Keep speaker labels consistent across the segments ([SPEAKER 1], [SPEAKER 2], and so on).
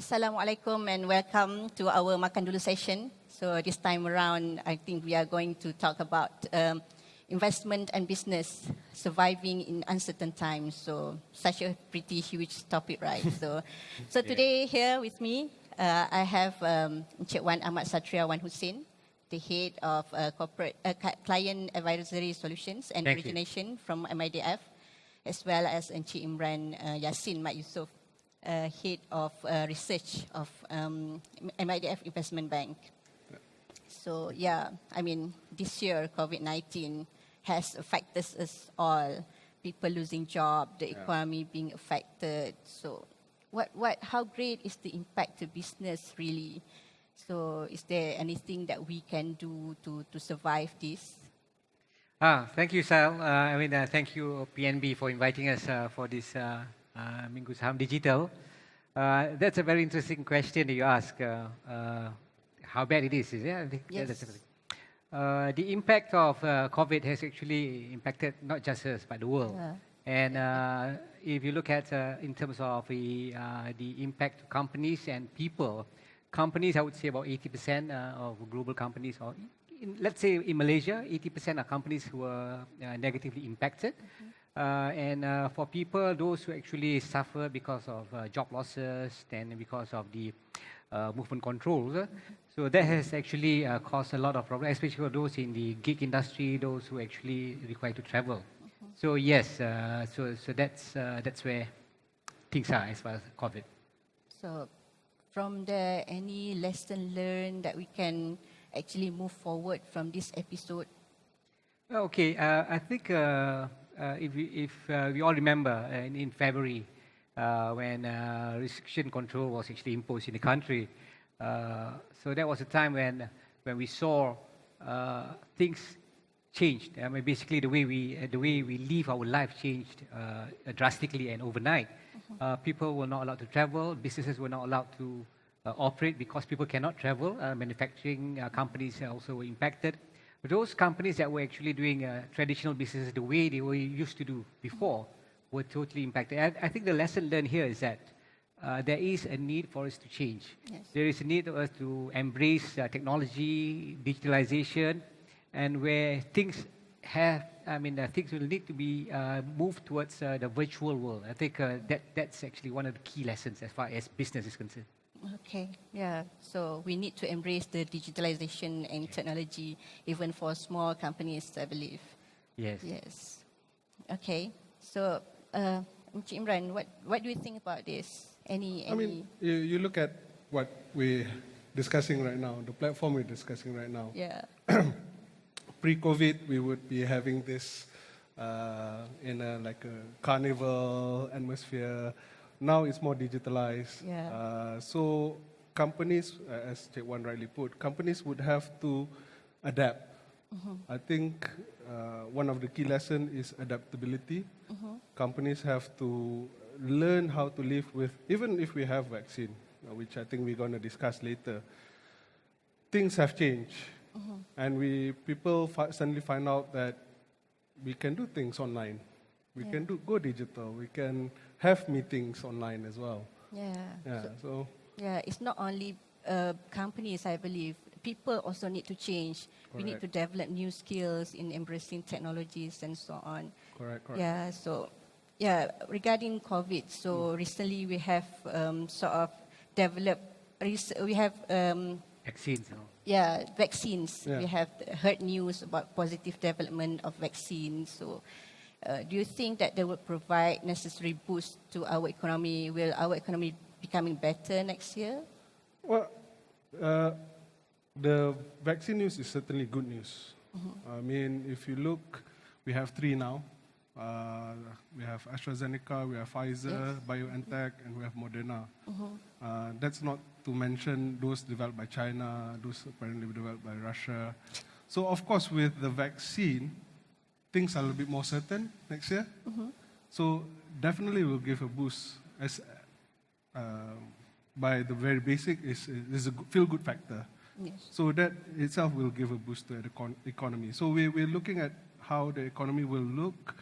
[SPEAKER 1] Assalamualaikum and welcome to our Makan Dulu session. So this time around, I think we are going to talk about investment and business surviving in uncertain times. So such a pretty huge topic, right? So today here with me, I have Encik Ahmad, Satria, Hussein, the head of corporate client advisory solutions and origination from MIDF, as well as Encik Imran Yassin Md Yusof, head of research of MIDF Investment Bank. So yeah, I mean, this year COVID-19 has affected us all. People losing job, the economy being affected. So how great is the impact to business really? So is there anything that we can do to survive this?
[SPEAKER 2] Thank you, Sal. Thank you, PNB, for inviting us for this Minggu Saham Digital. That's a very interesting question that you ask. How bad it is it? I think
[SPEAKER 1] yes.
[SPEAKER 2] The impact of COVID has actually impacted not just us, but the world. And if you look at in terms of the impact to companies and people, companies, I would say about 80% of global companies, or let's say in Malaysia, 80% are companies who are negatively impacted. And for people, those who actually suffer because of job losses and because of the movement controls, so that has actually caused a lot of problems, especially for those in the gig industry, those who actually require to travel. So yes, so that's where things are as far as COVID.
[SPEAKER 1] So from there, any lesson learned that we can actually move forward from this episode?
[SPEAKER 2] Okay, I think if we all remember in February when restriction control was actually imposed in the country, so that was a time when we saw things changed. I mean, basically the way we live our life changed drastically and overnight. People were not allowed to travel. Businesses were not allowed to operate because people cannot travel. Manufacturing companies also were impacted. Those companies that were actually doing traditional businesses the way they were used to do before were totally impacted. And I think the lesson learned here is that there is a need for us to change.
[SPEAKER 1] Yes.
[SPEAKER 2] There is a need for us to embrace technology, digitalization, and where things things will need to be moved towards the virtual world. I think that's actually one of the key lessons as far as business is concerned.
[SPEAKER 1] Okay, yeah. So we need to embrace the digitalization and technology, even for small companies, I believe.
[SPEAKER 2] Yes.
[SPEAKER 1] Yes. Okay. So, Encik Imran, what do you think about this?
[SPEAKER 3] I mean, you look at what we're discussing right now, the platform we're discussing right now.
[SPEAKER 1] Yeah.
[SPEAKER 3] Pre-COVID, we would be having this in a carnival atmosphere. Now it's more digitalized.
[SPEAKER 1] Yeah.
[SPEAKER 3] So companies, as Encik Wan rightly put, companies would have to adapt. I think one of the key lessons is adaptability. Companies have to learn how to live with, even if we have vaccine, which I think we're going to discuss later. Things have changed. And people suddenly find out that we can do things online. We can go digital. We can have meetings online as well.
[SPEAKER 1] Yeah. It's not only companies, I believe. People also need to change.
[SPEAKER 3] Correct.
[SPEAKER 1] We need to develop new skills in embracing technologies and so on.
[SPEAKER 3] Correct.
[SPEAKER 1] Yeah. So, regarding COVID, so recently we have sort of developed. We have
[SPEAKER 2] Vaccines.
[SPEAKER 1] vaccines.
[SPEAKER 3] Yeah.
[SPEAKER 1] We have heard news about positive development of vaccines. So, do you think that they will provide necessary boost to our economy? Will our economy becoming better next year?
[SPEAKER 3] Well, the vaccine news is certainly good news. I mean, if you look, we have 3 now. We have AstraZeneca, we have Pfizer, BioNTech, and we have Moderna. That's not to mention those developed by China, those apparently developed by Russia. So, of course, with the vaccine, things are a little bit more certain next year. So, definitely will give a boost. As by the very basic, is a feel-good factor.
[SPEAKER 1] Yes.
[SPEAKER 3] So that itself will give a boost to the economy. So we're looking at how the economy will look.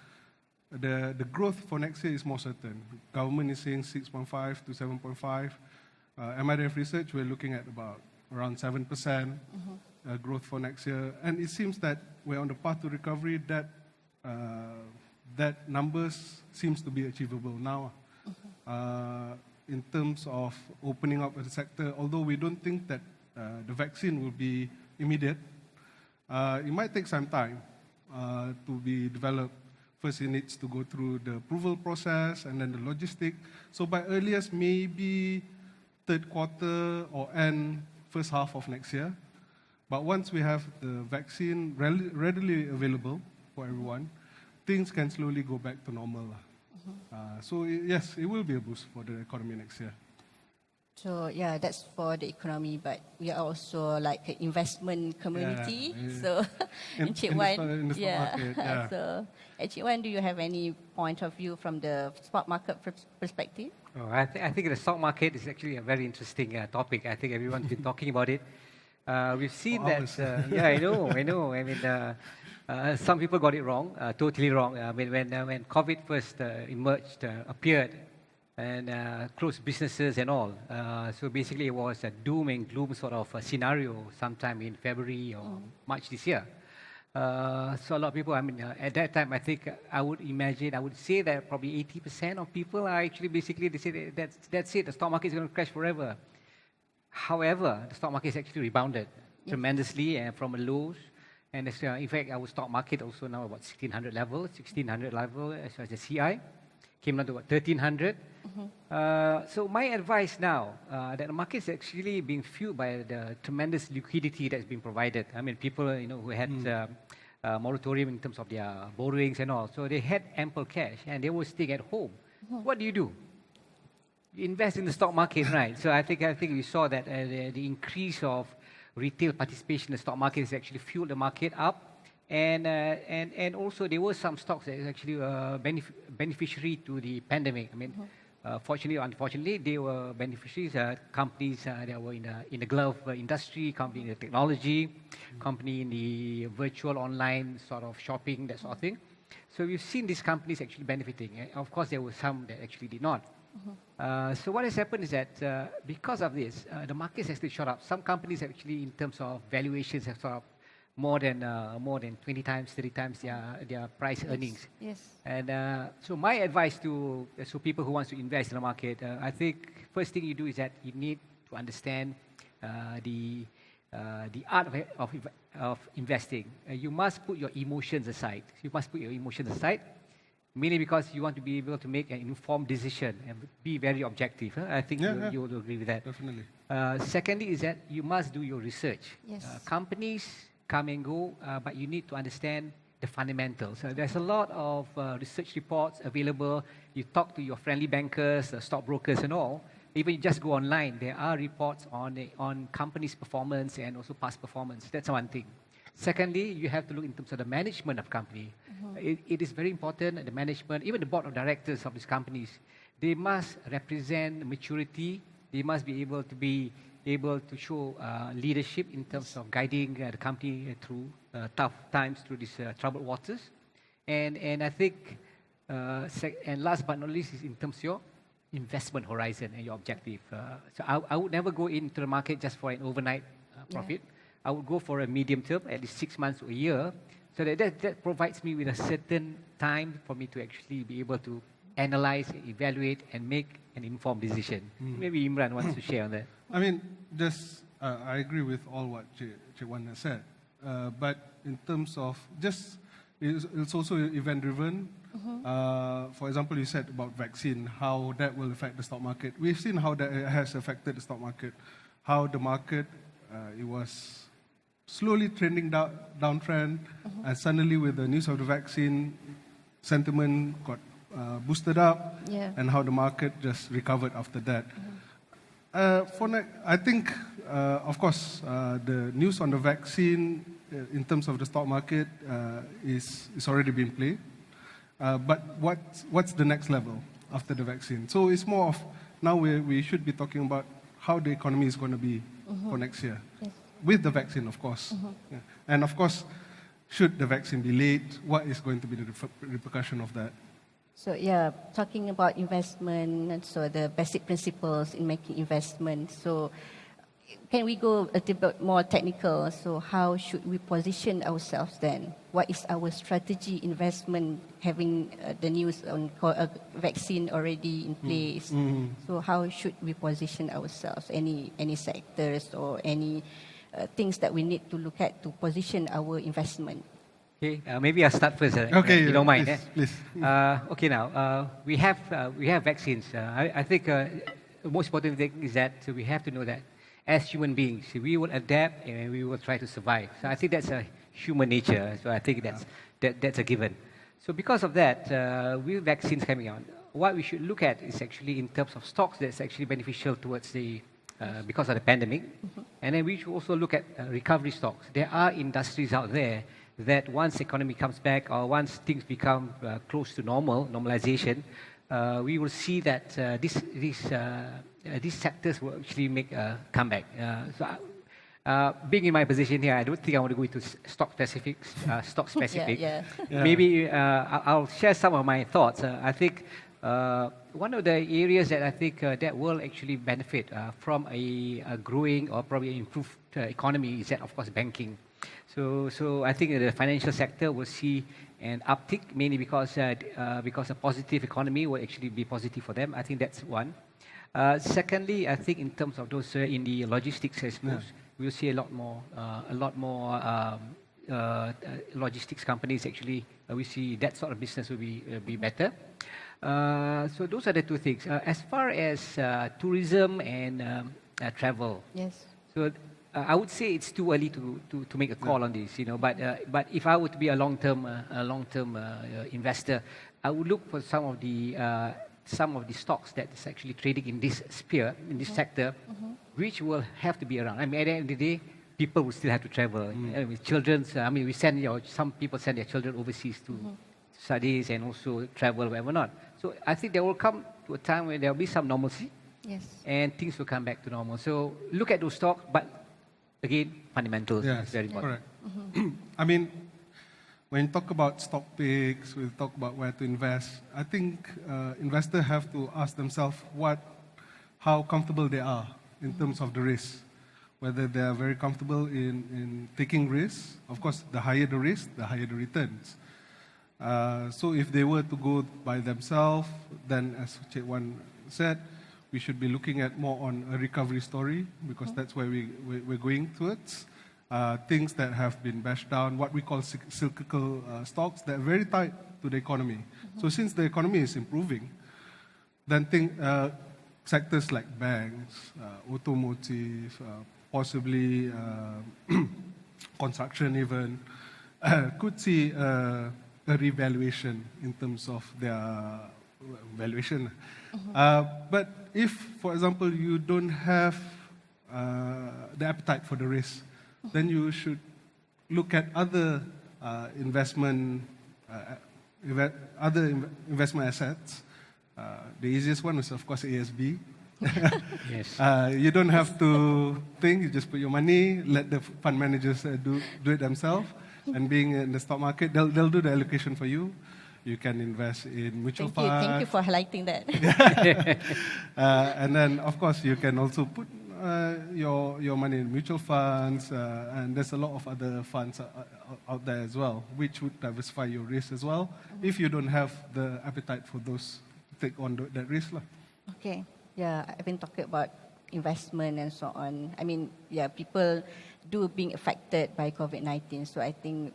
[SPEAKER 3] The growth for next year is more certain. Government is saying 6.5 to 7.5. MIDF research, we're looking at about around 7% growth for next year. And it seems that we're on the path to recovery. That numbers seems to be achievable now. In terms of opening up the sector, although we don't think that the vaccine will be immediate, it might take some time to be developed. First, it needs to go through the approval process and then the logistic. So by earliest, maybe third quarter or end first half of next year. But once we have the vaccine readily available for everyone, things can slowly go back to normal. So yes, it will be a boost for the economy next year.
[SPEAKER 1] So yeah, that's for the economy, but we are also like an investment community. So Encik Wan, So Encik Wan, do you have any point of view from the stock market perspective?
[SPEAKER 2] Oh, I think the stock market is actually a very interesting topic. I think everyone's been talking about it. We've seen that. Yeah, I know. I mean, some people got it wrong, totally wrong. I mean, when COVID first emerged, appeared, and closed businesses and all. So basically, it was a doom and gloom sort of scenario sometime in February or March this year. So a lot of people, I mean, at that time, I think I would say that probably 80% of people are actually basically, they say that's it, the stock market is going to crash forever. However, the stock market has actually rebounded tremendously and from a lows. And in fact, our stock market also now about 1600 level as far as the CI. Came down to about 1300. So my advice now, that the market is actually being fueled by the tremendous liquidity that's been provided. I mean, people who had moratorium in terms of their borrowings and all, so they had ample cash and they were staying at home. What do? You invest in the stock market, right? So I think we saw that the increase of retail participation in the stock market has actually fueled the market up. And also there were some stocks that actually beneficiary to the pandemic. I mean, fortunately or unfortunately, they were beneficiaries. Companies that were in the glove industry, company in the technology, company in the virtual online sort of shopping, that sort of thing. So we've seen these companies actually benefiting. And of course, there were some that actually did not. So what has happened is that because of this, the markets actually shot up. Some companies actually, in terms of valuations, have shot up more than 20 times, 30 times their price earnings.
[SPEAKER 1] Yes.
[SPEAKER 2] And so my advice to people who want to invest in the market, I think first thing you do is that you need to understand the art of investing. You must put your emotions aside. Mainly because you want to be able to make an informed decision and be very objective. I think you will agree with that.
[SPEAKER 3] Definitely.
[SPEAKER 2] Secondly is that you must do your research.
[SPEAKER 1] Yes.
[SPEAKER 2] Companies come and go, but you need to understand the fundamentals. There's a lot of research reports available. You talk to your friendly bankers, stockbrokers and all. Even you just go online, there are reports on companies' performance and also past performance. That's one thing. Secondly, you have to look in terms of the management of company. It is very important that the management, even the board of directors of these companies, they must represent maturity. They must be able to show leadership in terms of guiding the company through tough times, through these troubled waters. And I think, and last but not least, is in terms of your investment horizon and your objective. So I would never go into the market just for an overnight profit. I would go for a medium term, at least 6 months or a year, so that provides me with a certain time for me to actually be able to analyze, evaluate, and make an informed decision. Maybe Imran wants to share on that.
[SPEAKER 3] I mean, I agree with all what Cik Wan has said. But in terms of it's also event-driven. For example, you said about vaccine, how that will affect the stock market. We've seen how that has affected the stock market. How the market, it was slowly trending downtrend, and suddenly with the news of the vaccine, sentiment got boosted up, and how the market just recovered after that. I think, of course, the news on the vaccine in terms of the stock market is already been played. But what's the next level after the vaccine? So it's more of, now we should be talking about how the economy is going to be for next year.
[SPEAKER 1] Yes.
[SPEAKER 3] With the vaccine, of course. And of course, should the vaccine be late, what is going to be the repercussion of that?
[SPEAKER 1] So yeah, talking about investment, so the basic principles in making investment. So can we go a little bit more technical? So how should we position ourselves then? What is our strategy investment, having the news on vaccine already in place? So how should we position ourselves? Any sectors or any things that we need to look at to position our investment?
[SPEAKER 2] Okay, maybe I'll start first.
[SPEAKER 3] Okay,
[SPEAKER 2] if you don't mind.
[SPEAKER 3] please.
[SPEAKER 2] Okay, now we have vaccines. I think the most important thing is that we have to know that as human beings, we will adapt and we will try to survive. So I think that's a human nature. So I think that's a given. So because of that, with vaccines coming out, what we should look at is actually in terms of stocks that's actually beneficial towards the because of the pandemic, and then we should also look at recovery stocks. There are industries out there that once the economy comes back or once things become close to normalization, we will see that these sectors will actually make a comeback. Being in my position here, I don't think I want to go into stock specific. Maybe I'll share some of my thoughts. I think one of the areas that I think that will actually benefit from a growing or probably improved economy is that, of course, banking. So I think the financial sector will see an uptick, mainly because a positive economy will actually be positive for them. I think that's one. Secondly, I think in terms of those in the logistics, I suppose, we'll see a lot more logistics companies actually. We see that sort of business will be better. So those are the two things. As far as tourism and travel,
[SPEAKER 1] Yes.
[SPEAKER 2] so I would say it's too early to make a call on this, But if I were to be a long-term investor, I would look for some of the stocks that is actually trading in this sphere, in this sector, which will have to be around. I mean, at the end of the day, people will still have to travel. With children, some people send their children overseas to studies and also travel, whatever not. So I think there will come to a time where there will be some normalcy, and things will come back to normal. So look at those stocks, but again, fundamentals is very important.
[SPEAKER 3] Correct. I mean, when you talk about stock picks, we talk about where to invest. I think investors have to ask themselves how comfortable they are in terms of the risk. Whether they are very comfortable in taking risks. Of course, the higher the risk, the higher the returns. So if they were to go by themselves, then as Encik Wan said, we should be looking at more on a recovery story, because that's where we're going towards. Things that have been bashed down, what we call cyclical stocks that are very tied to the economy. So since the economy is improving, then sectors like banks, automotive, possibly construction even, could see a revaluation in terms of their valuation. But if, for example, you don't have the appetite for the risk, then you should look at other investment assets. The easiest one is, of course, ASB.
[SPEAKER 2] Yes.
[SPEAKER 3] You don't have to think, you just put your money, let the fund managers do it themselves. And being in the stock market, they'll do the allocation for you. You can invest in mutual funds.
[SPEAKER 1] Thank you for highlighting that.
[SPEAKER 3] And then, of course, you can also put your money in mutual funds, and there's a lot of other funds out there as well, which would diversify your risk as well, if you don't have the appetite for those to take on that risk.
[SPEAKER 1] Okay, yeah, I've been talking about investment and so on. I mean, yeah, people do being affected by COVID-19, so I think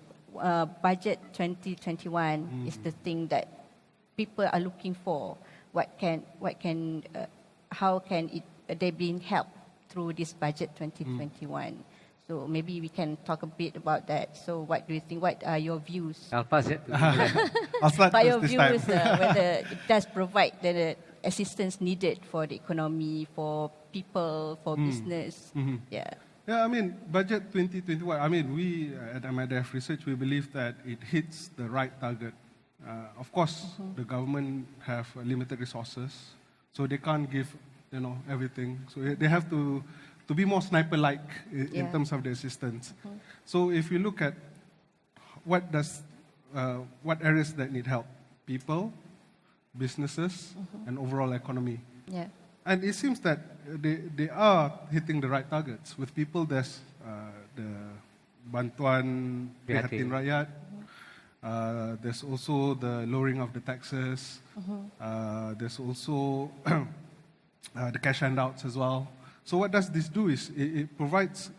[SPEAKER 1] budget 2021 is the thing that people are looking for. How can they be helped through this budget 2021? So maybe we can talk a bit about that. So what do you think? What are your views?
[SPEAKER 2] I'll pass it.
[SPEAKER 3] I'll start
[SPEAKER 1] By your
[SPEAKER 3] this
[SPEAKER 1] views,
[SPEAKER 3] time.
[SPEAKER 1] whether it does provide the assistance needed for the economy, for people, for business. Yeah.
[SPEAKER 3] Yeah, I mean, budget 2021, I mean, we at MIDF Research, we believe that it hits the right target. Of course, the government have limited resources, so they can't give, everything. So they have to be more sniper-like in terms of the assistance. So if you look at what areas that need help, people, businesses, and overall economy.
[SPEAKER 1] Yeah.
[SPEAKER 3] And it seems that they are hitting the right targets. With people, there's the bantuan prihatin rakyat. There's also the lowering of the taxes. There's also the cash handouts as well. So what does this do is it provides,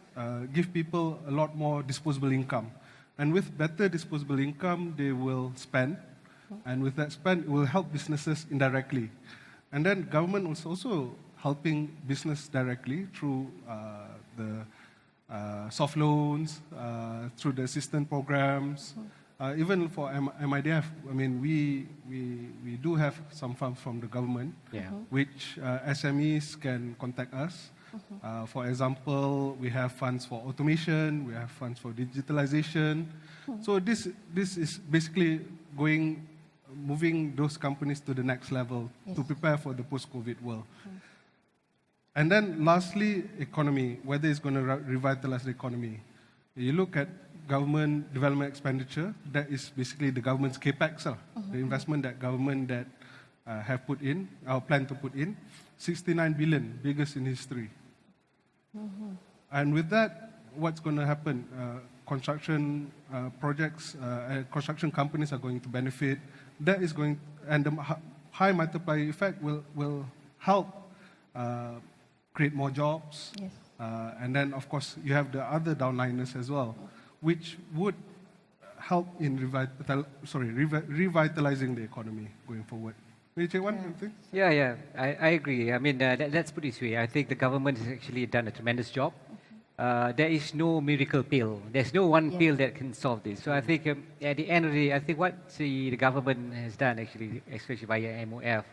[SPEAKER 3] give people a lot more disposable income. And with better disposable income, they will spend. And with that spend, it will help businesses indirectly. And then government is also helping business directly through the soft loans, through the assistance programs. Even for MIDF, I mean, we do have some funds from the government, which SMEs can contact us. For example, we have funds for automation, we have funds for digitalization. So this is basically moving those companies to the next level to prepare for the post-COVID world. And then lastly, economy, whether it's going to revitalize the economy. You look at government development expenditure, that is basically the government's capex, the investment that government have put in, or plan to put in, 69 billion, biggest in history. And with that, what's going to happen? Construction projects, construction companies are going to benefit. That is going, and the high multiplier effect will help create more jobs.
[SPEAKER 1] Yes.
[SPEAKER 3] And then, of course, you have the other downliners as well, which would help in revitalizing the economy going forward. Encik, one thing?
[SPEAKER 2] Yeah, I agree. I mean, let's put it this way. I think the government has actually done a tremendous job. There is no miracle pill. There's no one pill that can solve this. So I think at the end of the day, I think what the government has done actually, especially via MOF,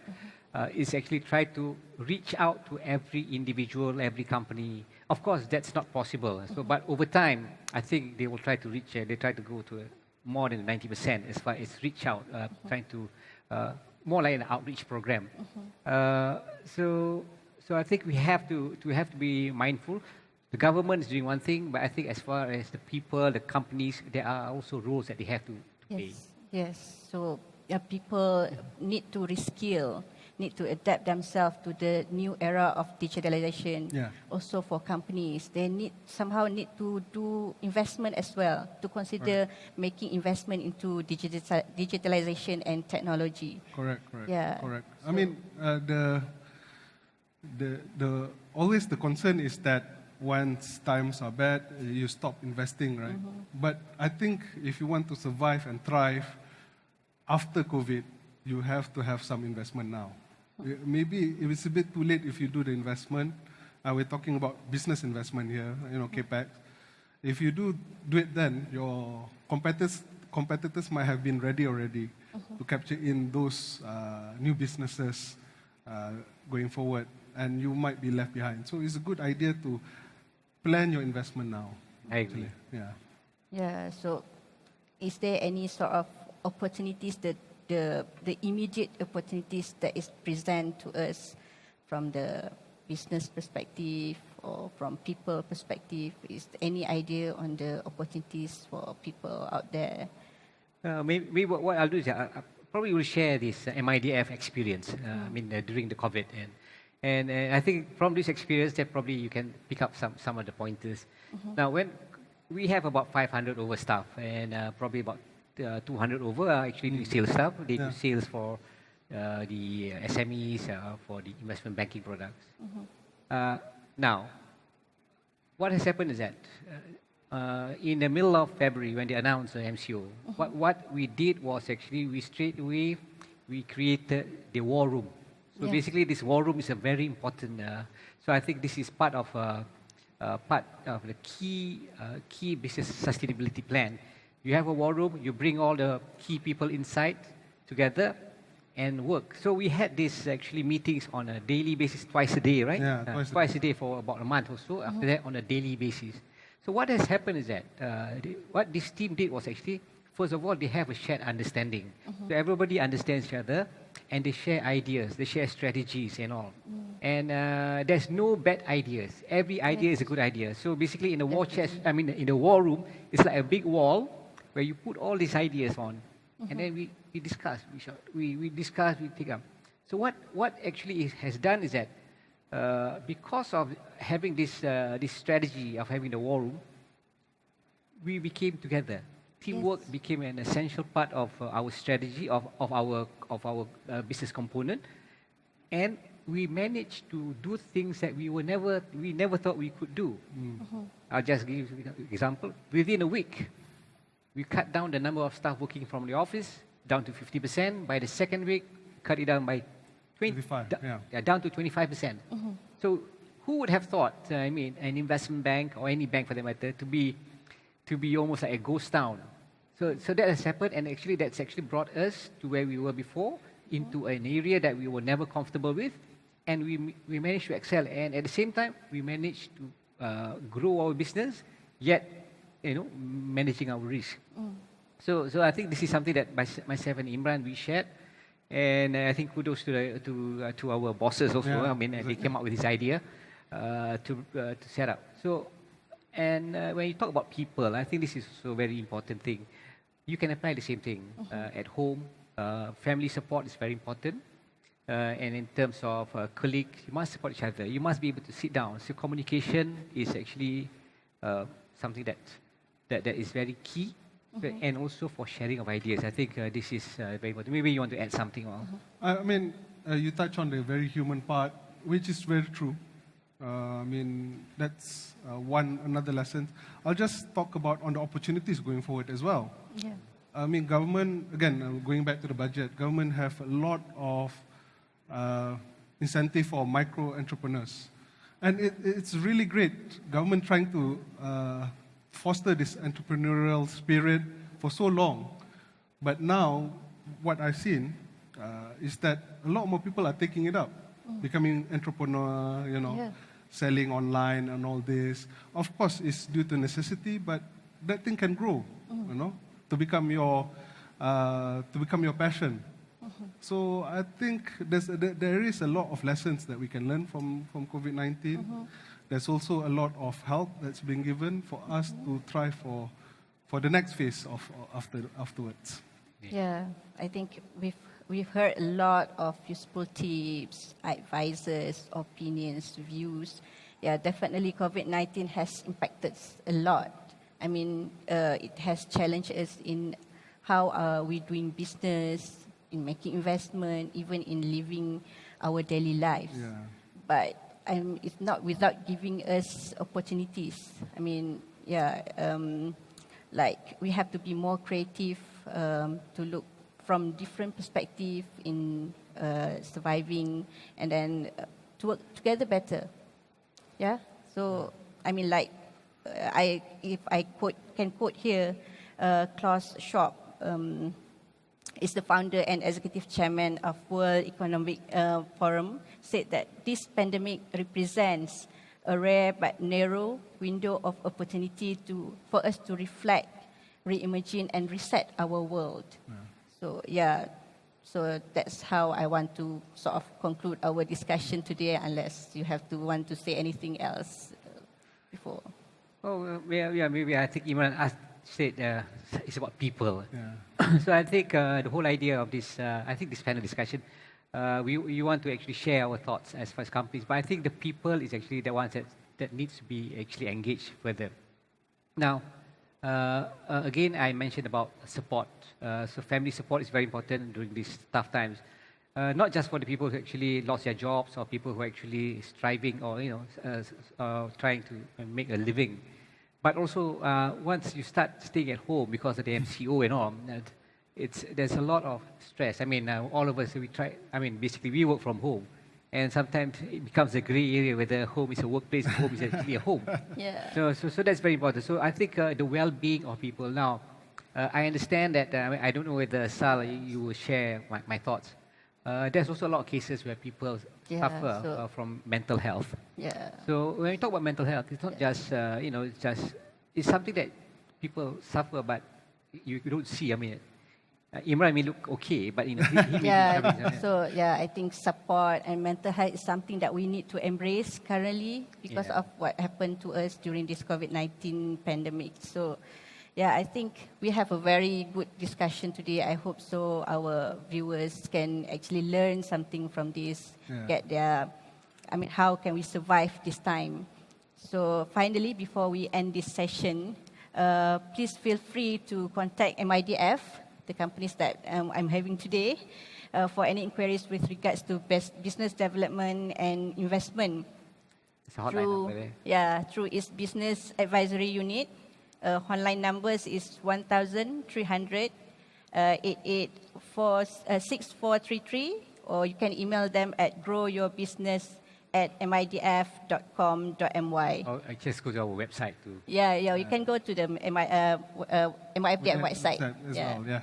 [SPEAKER 2] is actually try to reach out to every individual, every company. Of course, that's not possible. So, but over time, I think they will try to reach. They try to go to more than 90% as far as reach out, trying to more like an outreach program. So I think we have to be mindful. The government is doing one thing, but I think as far as the people, the companies, there are also roles that they have to play.
[SPEAKER 1] Yes. So people need to reskill, need to adapt themselves to the new era of digitalization. Also for companies, they somehow need to do investment as well, to consider making investment into digitalization and technology.
[SPEAKER 3] Correct.
[SPEAKER 1] Yeah.
[SPEAKER 3] Correct. I mean, always the concern is that once times are bad, you stop investing, right? But I think if you want to survive and thrive after COVID, you have to have some investment now. Maybe it's a bit too late if you do the investment. We're talking about business investment here, capex. If you do it then, your competitors might have been ready already to capture in those new businesses going forward, and you might be left behind. So it's a good idea to plan your investment now.
[SPEAKER 2] I agree.
[SPEAKER 1] Yeah. So, is there any sort of opportunities that the immediate opportunities that is present to us from the business perspective or from people perspective? Is there any idea on the opportunities for people out there?
[SPEAKER 2] Maybe what I'll do is I probably will share this MIDF experience. I mean, during the COVID, and I think from this experience that probably you can pick up some of the pointers. Now, when we have about 500 over staff and probably about 200 over are actually doing sales staff. They do sales for the SMEs, for the investment banking products. Now, what has happened is that in the middle of February, when they announced the MCO, what we did was actually we created the war room. So basically, this war room is a very important. So I think this is part of the key business sustainability plan. You have a war room, you bring all the key people inside together and work. So we had this actually meetings on a daily basis, twice a day, right?
[SPEAKER 3] Yeah,
[SPEAKER 2] twice a day for about a month or so. After that, on a daily basis. So what has happened is that what this team did was actually, first of all, they have a shared understanding. So everybody understands each other and they share ideas, they share strategies and all. And there's no bad ideas. Every idea is a good idea. So basically in the war chest, in the war room, it's like a big wall where you put all these ideas on. and then we discuss, we discuss, we take up. So what actually has done is that because of having this strategy of having the war room, we became together. Teamwork became an essential part of our strategy of our business component, and we managed to do things that we never thought we could do. I'll just give you an example. Within a week, we cut down the number of staff working from the office down to 50%. By the second week, cut it down by
[SPEAKER 3] 25,
[SPEAKER 2] down to 25%. So who would have thought, an investment bank or any bank for that matter, to be almost like a ghost town? So that has happened, and actually that's brought us to where we were before, into an area that we were never comfortable with, and we managed to excel. And at the same time, we managed to grow our business, yet managing our risk. So I think this is something that myself and Imran we shared, and I think kudos to our bosses also. They came up with this idea to set up. So, and when you talk about people, I think this is also a very important thing. You can apply the same thing at home. Family support is very important. And in terms of colleagues, you must support each other. You must be able to sit down. So communication is actually something that is very key, and also for sharing of ideas. I think this is very important. Maybe you want to add something on.
[SPEAKER 3] You touch on the very human part, which is very true. That's another lesson. I'll just talk about on the opportunities going forward as well. Government, again, going back to the budget, government have a lot of incentive for micro entrepreneurs. And it's really great, government trying to foster this entrepreneurial spirit for so long. But now, what I've seen is that a lot more people are taking it up, becoming entrepreneur, selling online and all this. Of course, it's due to necessity, but that thing can grow, to become your passion. So I think there is a lot of lessons that we can learn from COVID-19. There's also a lot of help that's been given for us to try for the next phase of afterwards.
[SPEAKER 1] Yeah, I think we've heard a lot of useful tips, advices, opinions, views. Yeah, definitely COVID-19 has impacted a lot. It has challenged us in how we're doing business, in making investment, even in living our daily lives. But it's not without giving us opportunities. Like we have to be more creative to look from different perspectives in surviving, and then to work together better. Yeah. So if I can quote here, Klaus Schwab is the founder and executive chairman of World Economic Forum, said that this pandemic represents a rare but narrow window of opportunity for us to reflect, reimagine, and reset our world. So that's how I want to sort of conclude our discussion today, unless you want to say anything else before.
[SPEAKER 2] Maybe I think Imran said it's about people. So I think the whole idea of this, this panel discussion, we want to actually share our thoughts as far as companies, but I think the people is actually the ones that needs to be actually engaged further. Now, again, I mentioned about support. So family support is very important during these tough times. Not just for the people who actually lost their jobs, or people who are actually striving or trying to make a living. But also, once you start staying at home because of the MCO and all, there's a lot of stress. All of us, we try. Basically, we work from home, and sometimes it becomes a grey area whether home is a workplace, home is actually a home. So that's very important. So I think the well-being of people. Now, I understand that. I don't know whether Sal, you will share my thoughts. There's also a lot of cases where people suffer from mental health. So when we talk about mental health, it's not just it's something that people suffer, but you don't see. Imran may look okay, but he may be
[SPEAKER 1] I think support and mental health is something that we need to embrace currently because of what happened to us during this COVID-19 pandemic. So Yeah, I think we have a very good discussion today. I hope so our viewers can actually learn something from this, get their, how can we survive this time? So finally, before we end this session, please feel free to contact MIDF, the companies that I'm having today, for any inquiries with regards to business development and investment.
[SPEAKER 2] It's a hotline number there.
[SPEAKER 1] Through its business advisory unit. Hotline numbers is 1300 6433, or you can email them at growyourbusiness@midf.com.my.
[SPEAKER 2] Oh, I just go to our website too.
[SPEAKER 1] You can go to the MIDF website.
[SPEAKER 3] As well,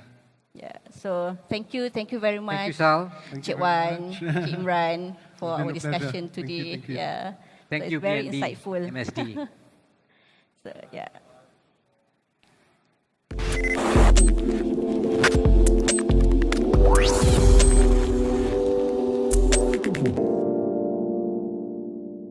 [SPEAKER 1] So thank you very much.
[SPEAKER 2] Thank you, Sal.
[SPEAKER 1] Encik Wan, Encik Imran, for
[SPEAKER 3] It's been
[SPEAKER 1] our
[SPEAKER 3] a pleasure.
[SPEAKER 1] discussion
[SPEAKER 3] Thank you,
[SPEAKER 1] today.
[SPEAKER 3] thank you.
[SPEAKER 1] So
[SPEAKER 2] Thank
[SPEAKER 1] it's
[SPEAKER 2] you,
[SPEAKER 1] very
[SPEAKER 2] BND,
[SPEAKER 1] insightful.
[SPEAKER 2] MSD.